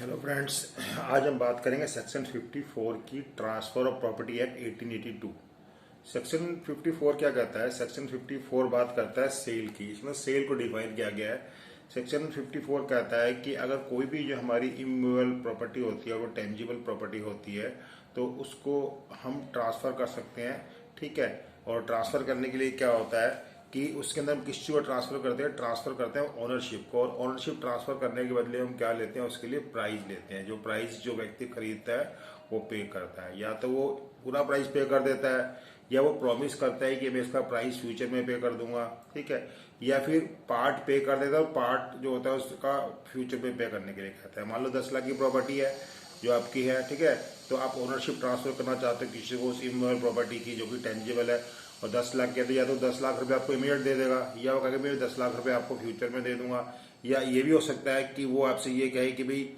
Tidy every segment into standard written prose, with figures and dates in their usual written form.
Hello friends, आज हम बात करेंगे सेक्शन 54 की transfer of property act 1882। Section 54 क्या कहता है? सेक्शन 54 बात करता है सेल की। इसमें सेल को डिफाइन किया गया है। सेक्शन 54 कहता है कि अगर कोई भी जो हमारी इमूवेबल प्रॉपर्टी होती है वो टेंजिबल प्रॉपर्टी होती है तो उसको हम ट्रांसफर कर सकते हैं। ठीक है। और ट्रांसफर करने के लिए क्या होता है कि उसके अंदर हम किस चीज़ को ट्रांसफर करते हैं ओनरशिप को। और ओनरशिप ट्रांसफर करने के बदले हम क्या लेते हैं? उसके लिए प्राइस लेते हैं। जो प्राइस जो व्यक्ति खरीदता है वो पे करता है। या तो वो पूरा प्राइस पे कर देता है या वो प्रॉमिस करता है कि मैं इसका प्राइस फ्यूचर में पे कर दूंगा। ठीक है। या फिर पार्ट पे कर देता है और पार्ट जो होता है उसका फ्यूचर में पे करने के लिए कहता है। मान लो 10 लाख की प्रॉपर्टी है जो आपकी है। ठीक है। तो आप ओनरशिप ट्रांसफर करना चाहते हो किसी को उस इमूवेबल प्रॉपर्टी की जो कि टेंजिबल है, और 10 लाख कहते या तो 10 लाख रुपए आपको इमीडिएट दे देगा, या वो कहेगा मैं 10 लाख रुपए आपको फ्यूचर में दे दूंगा। या ये भी हो सकता है कि वो आपसे ये कहे कि भाई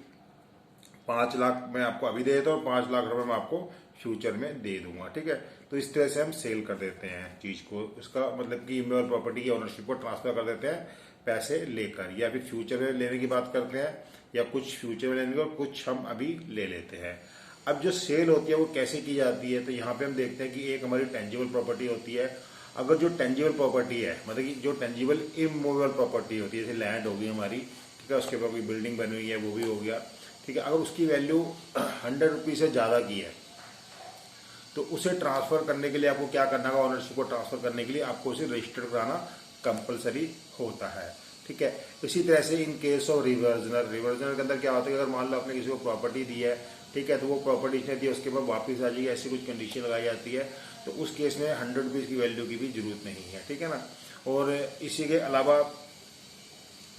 5 लाख मैं आपको अभी दे देता हूँ और 5 लाख रुपए मैं आपको फ्यूचर में दे दूंगा। ठीक है। तो इस तरह से हम सेल कर देते हैं चीज को। उसका मतलब कि इमूवेबल प्रॉपर्टी की ओनरशिप को ट्रांसफर कर देते हैं पैसे लेकर, या फिर फ्यूचर में लेने की बात करते हैं, या कुछ फ्यूचर में लेने को कुछ हम अभी ले लेते हैं। अब जो सेल होती है वो कैसे की जाती है? तो यहाँ पे हम देखते हैं कि एक हमारी टेंजिबल प्रॉपर्टी होती है। अगर जो टेंजिबल प्रॉपर्टी है, मतलब कि जो टेंजिबल इमूवेबल प्रॉपर्टी होती है, जैसे लैंड होगी हमारी, ठीक है, उसके ऊपर कोई बिल्डिंग बनी हुई है वो भी हो गया। ठीक है। अगर उसकी वैल्यू 100 रुपीज से ज़्यादा की है तो उसे ट्रांसफर करने के लिए आपको क्या करना होगा? ओनरशिप को ट्रांसफर करने के लिए आपको उसे रजिस्टर कराना कंपलसरी होता है। ठीक है। इसी तरह से इन केस ऑफ रिवर्जनर के अंदर क्या होता है कि अगर मान लो आपने किसी को प्रॉपर्टी दी है, ठीक है, तो वो प्रॉपर्टी इसने दी उसके बाद वापस आ जाएगी, ऐसी कुछ कंडीशन लगाई जाती है, तो उस केस में 100 रुपीज़ की वैल्यू की भी जरूरत नहीं है। ठीक है ना। और इसी के अलावा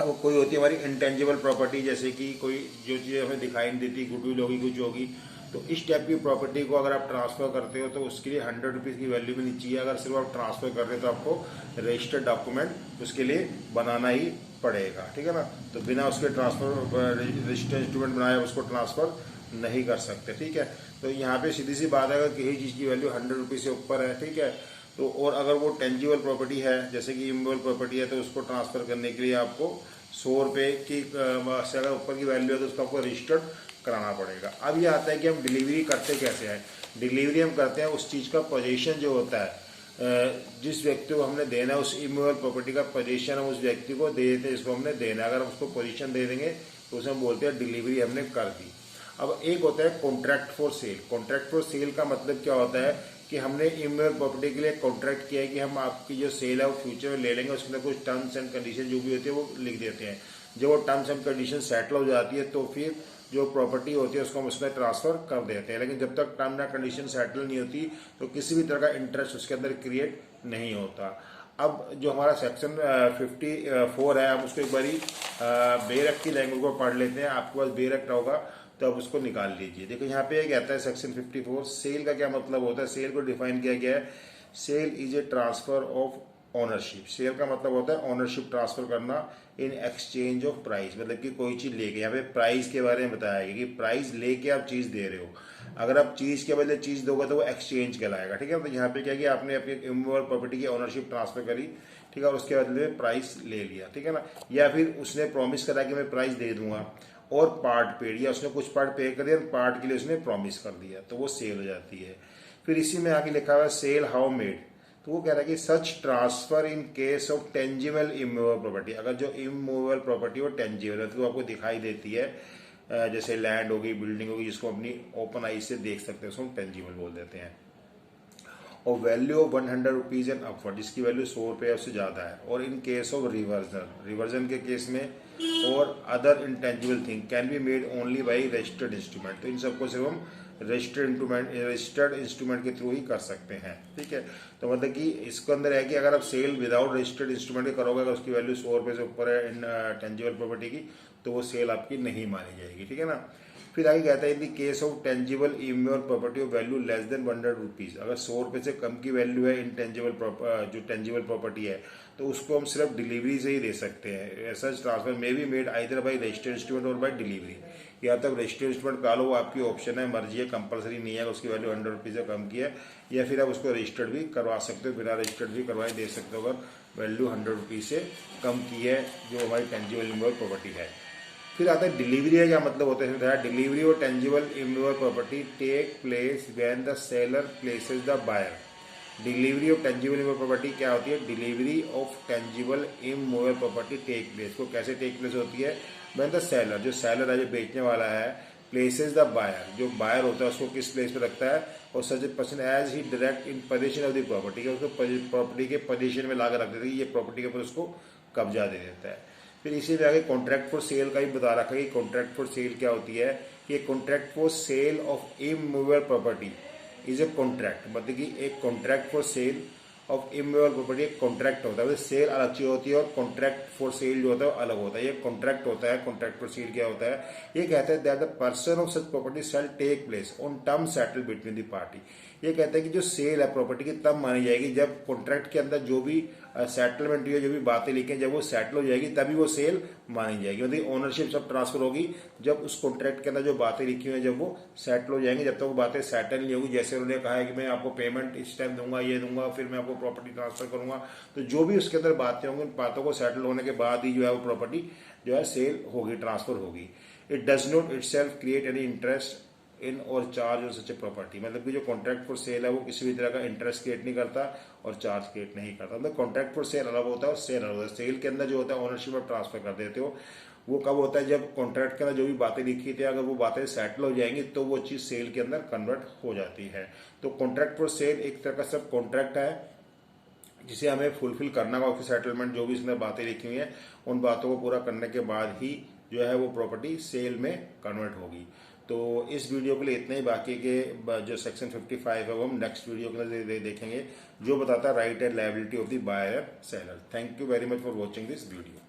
अब कोई होती है हमारी इंटेंजिबल प्रॉपर्टी, जैसे कि कोई जो चीज़ हमें दिखाई नहीं देती, गुडविल होगी, कुछ होगी, तो इस टाइप की प्रॉपर्टी को अगर आप ट्रांसफर करते हो तो उसके लिए 100 रुपीज़ की वैल्यू भी नहीं चाहिए। अगर सिर्फ आप ट्रांसफर कर रहे हो तो आपको रजिस्टर्ड डॉक्यूमेंट उसके लिए बनाना ही पड़ेगा। ठीक है ना। तो बिना उसके ट्रांसफर रजिस्टर्ड इंस्ट्रूमेंट बनाए उसको ट्रांसफर नहीं कर सकते। ठीक है। तो यहाँ पे सीधी सी बात है, अगर किसी चीज़ की वैल्यू 100 रुपीज़ से ऊपर है, ठीक है, तो और अगर वो टेंजिबल प्रॉपर्टी है जैसे कि इमूवेबल प्रॉपर्टी है, तो उसको ट्रांसफर करने के लिए आपको 100 रुपये की से अगर ऊपर की वैल्यू है तो उसको आपको रजिस्टर्ड कराना पड़ेगा। अब ये आता है कि हम डिलीवरी करते कैसे हैं। डिलीवरी हम करते हैं उस चीज़ का पोजीशन जो होता है, जिस व्यक्ति को हमने देना है उस इमूवेबल प्रॉपर्टी का पोजीशन हम उस व्यक्ति को दे देते हैं जिसको हमने देना है। अगर हम उसको पोजीशन दे देंगे तो उसे हम बोलते हैं डिलीवरी हमने कर दी। अब एक होता है contract for sale. Contract for sale का मतलब क्या होता है कि हमने इमूवेबल प्रॉपर्टी के लिए कॉन्ट्रैक्ट किया है कि हम आपकी जो सेल है वो फ्यूचर में ले लेंगे, उसके अंदर कुछ टर्म्स एंड कंडीशन जो भी होती है वो लिख देते हैं। जब वो टर्म्स एंड कंडीशन सेटल हो जाती है तो फिर जो प्रॉपर्टी होती है उसको हम उसमें ट्रांसफर कर देते हैं। लेकिन जब तक टर्म एंड कंडीशन सेटल नहीं होती तो किसी भी तरह का इंटरेस्ट उसके अंदर क्रिएट नहीं होता। अब जो हमारा सेक्शन 54 है, हम उसको एक बारी बेयर एक्ट की लैंग्वेज को पढ़ लेते हैं। आपके पास बेयर एक्ट होगा तो आप उसको निकाल लीजिए। देखो यहाँ पे कहता है सेक्शन 54 सेल का क्या मतलब होता है। सेल को डिफाइन किया गया है, sale is a transfer of ownership. Sale का मतलब होता है ओनरशिप ट्रांसफर करना इन एक्सचेंज ऑफ प्राइस, मतलब कि कोई चीज लेके, यहाँ पे प्राइस के बारे में बताया गया कि प्राइस लेके आप चीज दे रहे हो। अगर आप चीज के बदले चीज दोगे तो वो एक्सचेंज कहलाएगा। ठीक है। तो यहाँ पे क्या कि आपने अपनी इमूवेबल प्रॉपर्टी की ओनरशिप ट्रांसफर करी, ठीक है, और उसके बदले में प्राइस ले लिया। ठीक है ना। या फिर उसने प्रॉमिस करा कि मैं प्राइस दे दूंगा और पार्ट पेड, या उसने कुछ पार्ट पे कर दिया और पार्ट के लिए उसने प्रॉमिस कर दिया, तो वो सेल हो जाती है। फिर इसी में आगे लिखा हुआ है सेल हाउ मेड। तो वो कह रहा है कि सच transfer in case of tangible immovable property. अगर जो इमूवेबल प्रॉपर्टी वो टेंजिबल है तो आपको दिखाई देती है, जैसे लैंड होगी, बिल्डिंग होगी, जिसको अपनी ओपन आई से देख सकते हैं, उसको हम टेंजिबल बोल देते हैं। और value of 100 rupees and upward, जिसकी वैल्यू 100 रुपये उससे ज़्यादा है। और इन केस ऑफ रिवर्जन के केस में और other intangible thing can be made only by registered instrument. तो इन सबको सिर्फ हम रजिस्टर्ड इंस्ट्रूमेंट के थ्रू ही कर सकते हैं। ठीक है। तो मतलब कि इसके अंदर है कि अगर आप सेल विदाउट रजिस्टर्ड इंस्ट्रूमेंट के करोगे, अगर उसकी वैल्यू 100 रुपये से ऊपर है इन टेंजिबल प्रॉपर्टी की, तो वो सेल आपकी नहीं मानी जाएगी। ठीक है ना। फिर आगे कहता है in the case of tangible immovable property of value less than 100 rupees, अगर 100 रुपये से कम की वैल्यू है इंटेंजिबल जो टेंजिबल प्रॉपर्टी है, तो उसको हम सिर्फ डिलीवरी से ही दे सकते हैं। ऐसा transfer may be made either by registered instrument और बाई डिलीवरी। या तब रजिस्टर्ड इंस्ट्रूमेंट का लो, वो आपकी ऑप्शन है, मर्जी है, कंपलसरी नहीं है। उसकी वैल्यू 100 रुपीज से कम की है, या फिर आप उसको रजिस्टर्ड भी करवा सकते हो, बिना रजिस्टर्ड भी करवाए दे सकते हो अगर वैल्यू 100 रुपीज से कम की है जो हमारी टेंजिबल इमूवेबल प्रॉपर्टी है। फिर आता है डिलीवरी है, क्या मतलब होता है, डिलीवरी और tangible immovable property take place when the seller places the buyer. Delivery of tangible immovable property क्या होती है, delivery of tangible immovable property take place, को कैसे टेक प्लेस होती है, व्हेन द सेलर, जो सेलर है, जो बेचने वाला है, प्लेसेस द बायर, जो बायर होता है उसको किस प्लेस पे रखता है, और such a person as he direct in position of the property, उसको प्रॉपर्टी के पोजीशन में लाकर रख देता है, ये प्रॉपर्टी के ऊपर उसको कब्जा दे देता है। फिर इसी में आगे कॉन्ट्रैक्ट फॉर सेल का भी बता रखा है कि कॉन्ट्रैक्ट फॉर सेल क्या होती है, कि contract for sale of immovable property is a contract, मतलब कि एक contract for sale of immovable property एक कॉन्ट्रैक्ट होता है, सेल अलग चीज होती है और कॉन्ट्रैक्ट फॉर सेल जो होता है वो अलग होता है। ये कॉन्ट्रैक्ट होता है, कॉन्ट्रैक्ट फॉर सेल क्या होता है, ये कहता है that the person of such property shall take place on term settle between the party. ये कहता है कि जो सेल है प्रॉपर्टी की तब मानी जाएगी जब कॉन्ट्रैक्ट के अंदर जो भी सेटलमेंट हुई है, जो भी बातें लिखी हैं, जब वो सेटल हो जाएगी तभी वो सेल मानी जाएगी, मतलब ओनरशिप सब ट्रांसफर होगी जब उस कॉन्ट्रैक्ट के अंदर जो बातें लिखी हुई हैं जब वो सेटल हो जाएंगे। जब तक वो बातें सेटल नहीं होगी, जैसे उन्होंने कहा है कि मैं आपको पेमेंट इस टाइम दूंगा, ये दूंगा, फिर मैं आपको प्रॉपर्टी ट्रांसफर करूंगा, तो जो भी उसके अंदर बातें होंगी उन बातों को सेटल होने के बाद ही जो है वो प्रॉपर्टी जो है सेल होगी, ट्रांसफर होगी। It does not itself create any interest in और चार्ज और सच ए प्रॉपर्टी, मतलब कि जो कॉन्ट्रैक्ट फॉर सेल है वो किसी भी तरह का इंटरेस्ट क्रिएट नहीं करता और चार्ज क्रिएट नहीं करता। मतलब कॉन्ट्रैक्ट फॉर सेल अलग होता है और सेल अलग होता है। सेल के अंदर जो होता है ओनरशिप आप ट्रांसफर कर देते हो, वो कब होता है, जब कॉन्ट्रैक्ट के अंदर जो भी बातें लिखी थी अगर वो बातें सेटल हो जाएंगी तो वो चीज सेल के अंदर कन्वर्ट हो जाती है। तो कॉन्ट्रैक्ट फॉर सेल एक तरह का सब कॉन्ट्रैक्ट है जिसे हमें फुलफिल करना होगा, सेटलमेंट जो भी इसमें बातें लिखी हुई हैं उन बातों को पूरा करने के बाद ही जो है वो प्रॉपर्टी सेल में कन्वर्ट होगी। तो इस वीडियो के लिए इतना ही, बाकी के जो सेक्शन 55 है वो हम नेक्स्ट वीडियो के लिए देखेंगे, जो बताता है right and liability of the buyer seller. Thank you very much for watching this video.